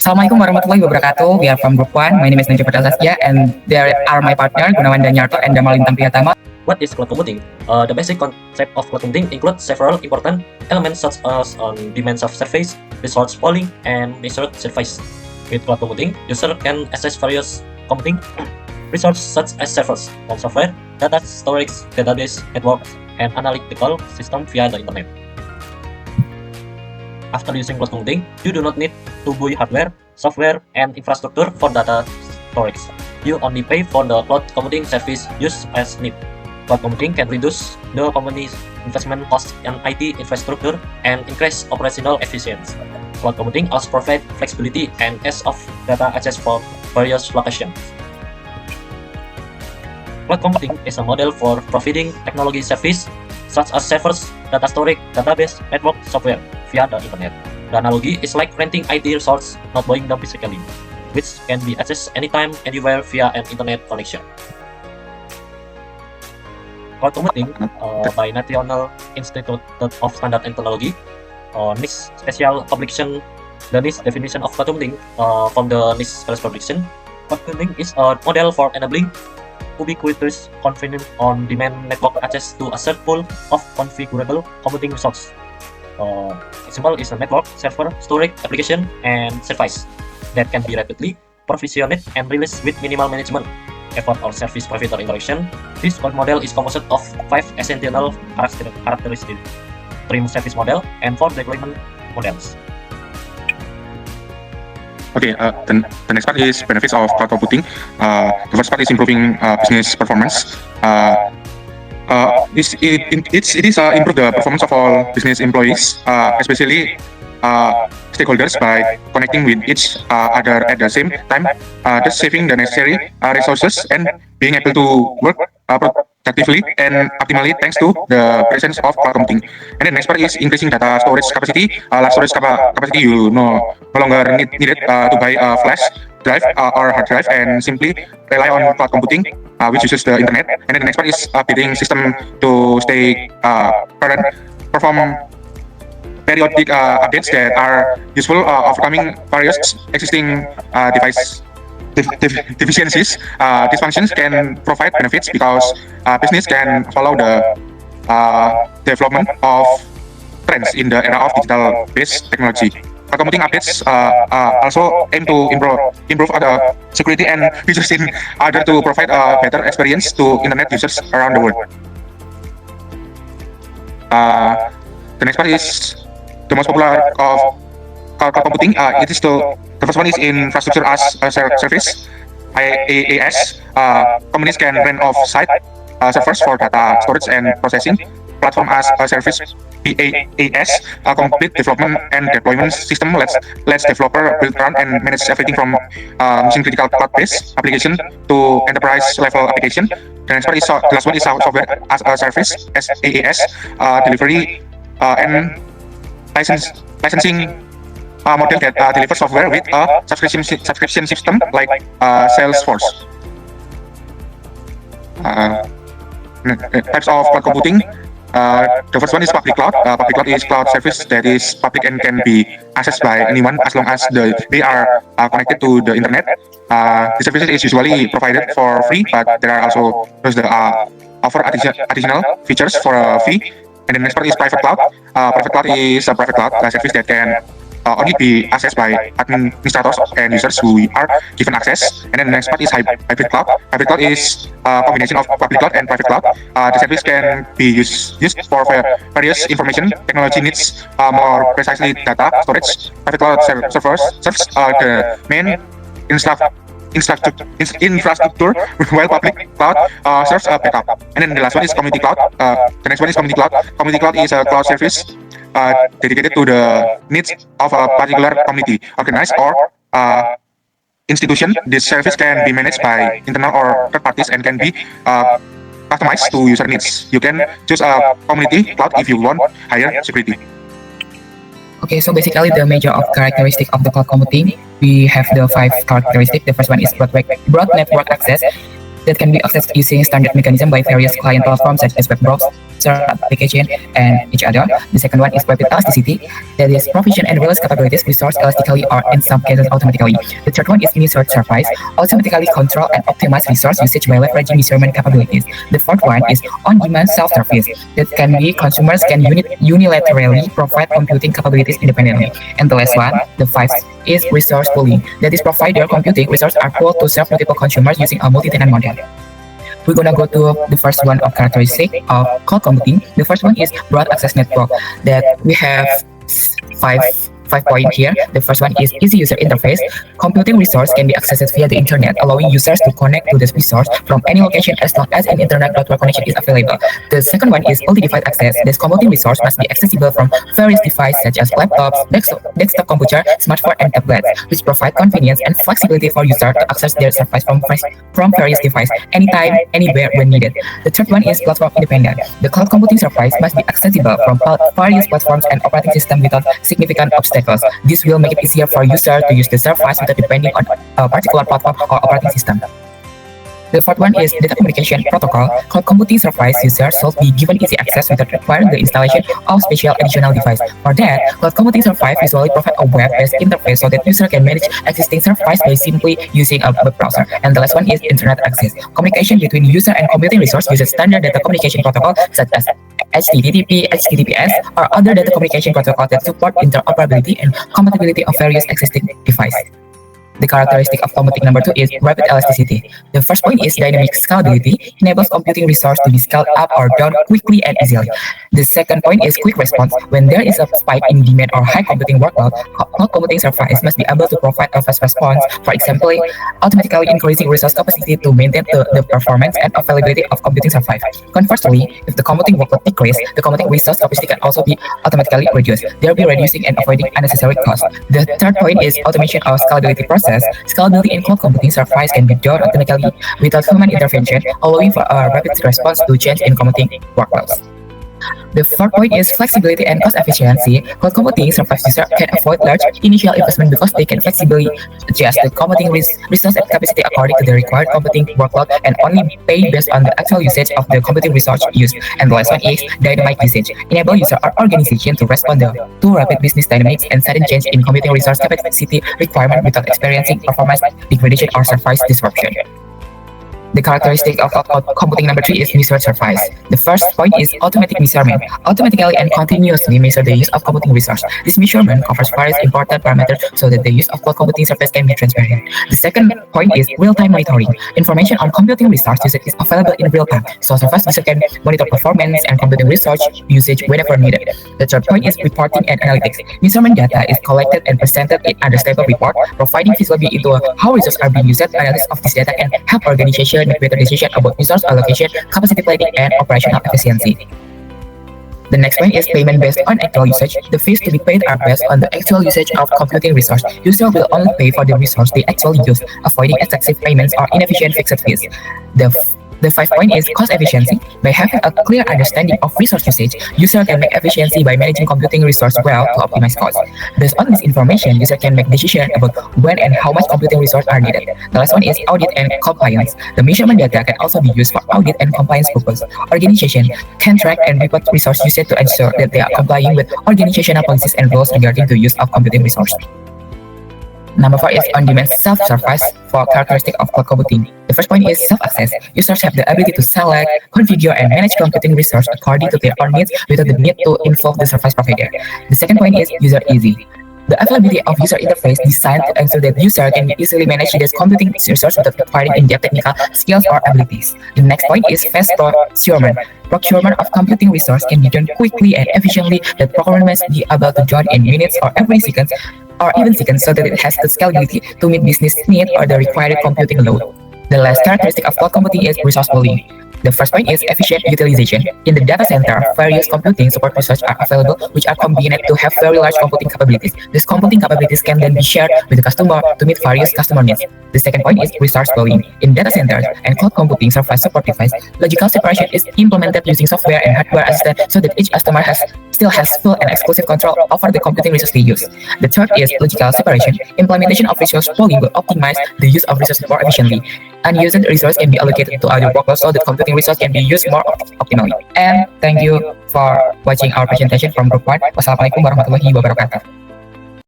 Assalamualaikum warahmatullahi wabarakatuh. We are from Group 1. My name is Najwa Padal Saskia, and there are my partner Gunawan Danyarto and Damal Lintang Priyatama. What is cloud computing? The basic concept of cloud computing includes several important elements such as demands of service, resource pooling, and resource service. With cloud computing, user can access various computing resources such as servers, home software, data storage, database, networks, and analytical system via the internet. After using cloud computing, you do not need to buy hardware, software, and infrastructure for data storage. You only pay for the cloud computing service used as need. Cloud computing can reduce the company's investment costs in IT infrastructure and increase operational efficiency. Cloud computing also provides flexibility and ease of data access for various locations. Cloud computing is a model for providing technology service such as servers, data storage, database, network, software via the internet. The analogy is like renting IT resources, not buying them physically, which can be accessed anytime, anywhere via an internet connection. Cloud computing by National Institute of Standard and Technology, NIST special publication, the NIST definition of cloud computing from the NIST special publication. Cloud computing is a model for enabling ubiquitous, convenient, on-demand network access to a set pool of configurable computing resources. Example is a network, server, storage, application, and service that can be rapidly provisioned and released with minimal management effort or service provider interaction. This cloud model is composed of 5 essential characteristics: 3 service model and 4 deployment models. Okay, the next part is benefits of cloud computing. The first part is improving business performance. It is improve the performance of all business employees, especially stakeholders, by connecting with each other at the same time, thus saving the necessary resources and being able to work productively and optimally thanks to the presence of cloud computing. And the next part is increasing data storage capacity. Large storage capacity you no longer needed to buy a flash drive or hard drive and simply rely on cloud computing, which uses the internet. And then the next part is updating system to stay current, perform periodic updates that are useful, overcoming various existing device deficiencies. These functions can provide benefits because business can follow the development of trends in the era of digital-based technology. Cloud computing updates also aim to improve the security and features in order to provide a better experience to internet users around the world. The next part is the most popular of cloud computing. The first one is infrastructure as a service, IaaS. Companies can rent off-site servers for data storage and processing. Platform as a service, PaaS, a complete development and deployment system lets developer build, run, and manage everything from mission-critical cloud-based application to enterprise-level application. The last one is software as a service, SaaS, delivery and licensing model that delivers software with a subscription system like Salesforce. Types of cloud computing. The first one is public cloud. Public cloud is cloud service that is public and can be accessed by anyone as long as they are connected to the internet. The service is usually provided for free, but there are also those that offer additional features for a fee. And the next part is private cloud. Private cloud is a private cloud service that can only be accessed by administrators and users who are given access. And then the next part is hybrid cloud. Hybrid cloud is a combination of public cloud and private cloud. The service can be used for various information technology needs, more precisely data storage. Private cloud serves the main infrastructure, while public cloud serves a backup. And then the last one is community cloud. The next one is community cloud. Community cloud is a cloud service dedicated to the needs of a particular community, organized or institution. This service can be managed by internal or third parties and can be customized to user needs. You can choose a community cloud if you want higher security. Okay, so basically the major of characteristic of the cloud computing, we have the 5 characteristics. The first one is broad network access. that can be accessed using standard mechanism by various client platforms such as web browser, application, and each other. The second one is rapid elasticity, that is provision and release capabilities resource elastically or in some cases automatically. The third one is mini-search surface, automatically control and optimize resource usage by leveraging measurement capabilities. The fourth one is on-demand self-service, that can be consumers can unilaterally provide computing capabilities independently. And the last one, the fifth, is resource pooling, that is provide their computing resources are pooled to serve multiple consumers using a multi-tenant model. We're gonna go to the first one of characteristic of cloud computing. The first one is broad access network, that we have five points here. The first one is easy user interface. Computing resource can be accessed via the internet, allowing users to connect to this resource from any location as long as an internet network connection is available. The second one is multi-device access. This computing resource must be accessible from various devices such as laptops, desktop computer, smartphone, and tablets, which provide convenience and flexibility for users to access their service from various devices anytime, anywhere when needed. The third one is platform independent. The cloud computing service must be accessible from various platforms and operating systems without significant obstacles. This will make it easier for users to use the service without depending on a particular platform or operating system. The fourth one is data communication protocol. Cloud computing service users should be given easy access without requiring the installation of special additional device. For that, cloud computing service usually provide a web-based interface so that user can manage existing service by simply using a web browser. And the last one is internet access. Communication between user and computing resource uses standard data communication protocol such as HTTP, HTTPS, or other data communication protocols that support interoperability and compatibility of various existing devices. The characteristic of computing number 2 is rapid elasticity. The first point is dynamic scalability, enables computing resource to be scaled up or down quickly and easily. The second point is quick response. When there is a spike in demand or high computing workload, cloud computing service must be able to provide a fast response, for example, automatically increasing resource capacity to maintain the performance and availability of computing service. Conversely, if the computing workload decreases, the computing resource capacity can also be automatically reduced, thereby reducing and avoiding unnecessary costs. The third point is automation of scalability process. Scalability in cloud computing service can be done automatically without human intervention, allowing for a rapid response to change in computing workloads. The fourth point is flexibility and cost efficiency. Cloud computing service users can avoid large initial investment because they can flexibly adjust the computing resource and capacity according to the required computing workload and only pay based on the actual usage of the computing resource used. And the last one is dynamic usage. Enable user or organization to respond to rapid business dynamics and sudden change in computing resource capacity requirement without experiencing performance degradation or service disruption. The characteristic of cloud computing number 3 is measured service. The first point is automatic measurement. Automatically and continuously measure the use of computing resource. This measurement covers various important parameters so that the use of cloud computing service can be transparent. The second point is real-time monitoring. Information on computing resource usage is available in real time, so service user can monitor performance and computing resource usage whenever needed. The third point is reporting and analytics. Measurement data is collected and presented in under stable report, providing visibility into how resources are being used. Analysis of this data can help organizations make better decisions about resource allocation, capacity planning, and operational efficiency. The next point is payment based on actual usage. The fees to be paid are based on the actual usage of computing resource. User will only pay for the resource they actually use, avoiding excessive payments or inefficient fixed fees. The fifth point is cost efficiency. By having a clear understanding of resource usage, user can make efficiency by managing computing resource well to optimize costs. Based on this information, user can make decisions about when and how much computing resource are needed. The last one is audit and compliance. The measurement data can also be used for audit and compliance purposes. Organization can track and report resource usage to ensure that they are complying with organizational policies and rules regarding the use of computing resource. Number 4 is on-demand self-service for characteristic of cloud computing. The first point is self-access. Users have the ability to select, configure, and manage computing resource according to their own needs without the need to involve the service provider. The second point is user easy. The availability of user interface designed to ensure that user can easily manage their computing resource without requiring in-depth technical skills or abilities. The next point is fast procurement. Procurement of computing resource can be done quickly and efficiently. The procurement must be able to join in minutes or every second or even seconds so that it has the scalability to meet business needs or the required computing load. The last characteristic of cloud computing is resource pooling. The first point is efficient utilization. In the data center, various computing support resources are available, which are combined to have very large computing capabilities. These computing capabilities can then be shared with the customer to meet various customer needs. The second point is resource pooling. In data centers and cloud computing service support device, logical separation is implemented using software and hardware assistant so that each customer still has full and exclusive control over the computing resource they use. The third is logical separation. Implementation of resource pooling will optimize the use of resources more efficiently. Unused resource can be allocated to other workloads so that computing resource can be used more optimally. And thank you for watching our presentation from Group 1. Wassalamualaikum warahmatullahi wabarakatuh.